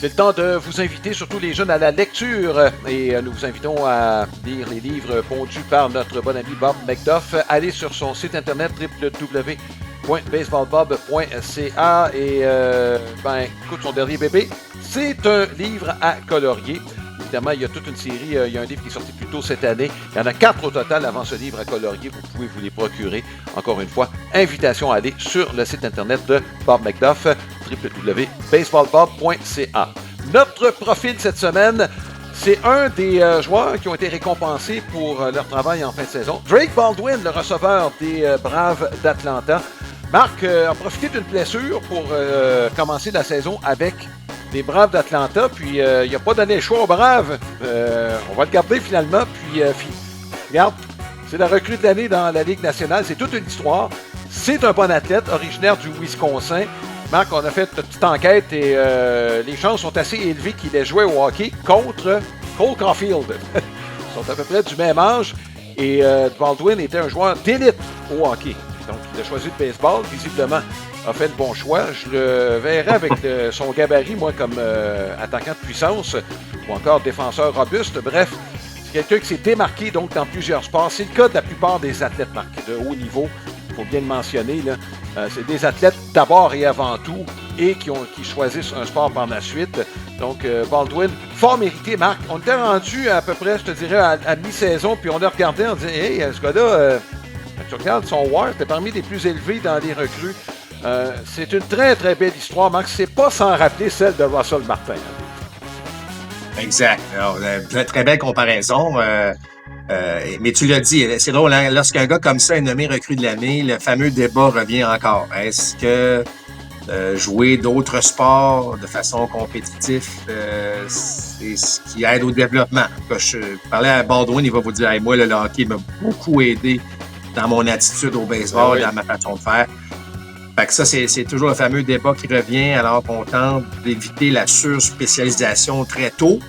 C'est le temps de vous inviter, surtout les jeunes, à la lecture. Et nous vous invitons à lire les livres pondus par notre bon ami Bob McDuff. Allez sur son site internet www.baseballbob.ca et écoute, son dernier bébé, c'est un livre à colorier. Évidemment, il y a toute une série, il y a un livre qui est sorti plus tôt cette année. Il y en a 4 au total avant ce livre à colorier. Vous pouvez vous les procurer. Encore une fois, invitation à aller sur le site internet de Bob McDuff, www.baseballbob.ca. Notre profil cette semaine, c'est un des joueurs qui ont été récompensés pour leur travail en fin de saison. Drake Baldwin, le receveur des Braves d'Atlanta. Marc a profité d'une blessure pour commencer la saison avec les Braves d'Atlanta, puis il n'a pas donné le choix aux Braves. On va le garder finalement, puis regarde, c'est la recrue de l'année dans la Ligue nationale, c'est toute une histoire. C'est un bon athlète, originaire du Wisconsin. Marc, on a fait une petite enquête et les chances sont assez élevées qu'il ait joué au hockey contre Cole Caulfield. Ils sont à peu près du même âge et Baldwin était un joueur d'élite au hockey. Donc, il a choisi le baseball, visiblement a fait le bon choix. Je le verrais avec son gabarit, moi, comme attaquant de puissance ou encore défenseur robuste. Bref, c'est quelqu'un qui s'est démarqué donc dans plusieurs sports. C'est le cas de la plupart des athlètes, Marc, de haut niveau. Il faut bien le mentionner, là. C'est des athlètes d'abord et avant tout et qui choisissent un sport par la suite. Donc, Baldwin, fort mérité, Marc. On était rendu à peu près, je te dirais, à mi-saison, puis on a regardé, on disait, hey, ce gars-là, quand tu regardes son WAR, c'était parmi les plus élevés dans les recrues. C'est une très, très belle histoire, Marc. C'est pas sans rappeler celle de Russell Martin. Exact. Alors, très belle comparaison. Mais tu l'as dit, c'est drôle, hein? Lorsqu'un gars comme ça est nommé recrue de l'année, le fameux débat revient encore. Est-ce que jouer d'autres sports de façon compétitive, c'est ce qui aide au développement? Quand je parlais à Baldwin, il va vous dire, hey, moi, le hockey m'a beaucoup aidé dans mon attitude au baseball, dans ma façon de faire. Fait que ça, c'est toujours le fameux débat qui revient alors qu'on tente d'éviter la surspécialisation très tôt.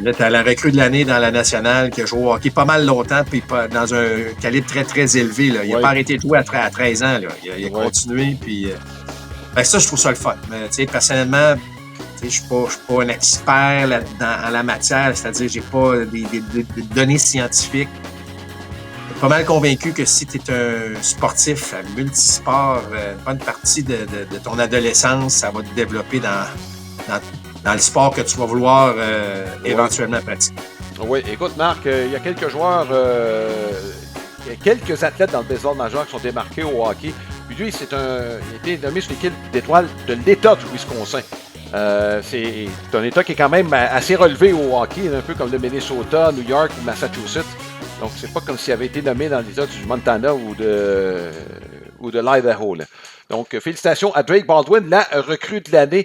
Là, tu as la recrue de l'année dans la nationale qui a joué au hockey pas mal longtemps puis dans un calibre très, très élevé. Là. Il n'a pas arrêté de jouer à 13 ans. Là. Il a continué. Puis, ça, je trouve ça le fun. Mais personnellement, je ne suis pas un expert là-dedans, en la matière. C'est-à-dire j'ai pas des données scientifiques. Pas mal convaincu que si tu es un sportif multisport, une bonne partie de ton adolescence, ça va te développer dans le sport que tu vas vouloir éventuellement pratiquer. Oui, écoute, Marc, il y a quelques joueurs, il y a quelques athlètes dans le baseball majeur qui sont démarqués au hockey. Puis lui, il a été nommé sur l'équipe d'étoiles de l'État du Wisconsin. C'est un État qui est quand même assez relevé au hockey, un peu comme le Minnesota, New York ou Massachusetts. Donc, c'est pas comme s'il avait été nommé dans l'État du Montana ou de l'Idaho. Donc, félicitations à Drake Baldwin, la recrue de l'année.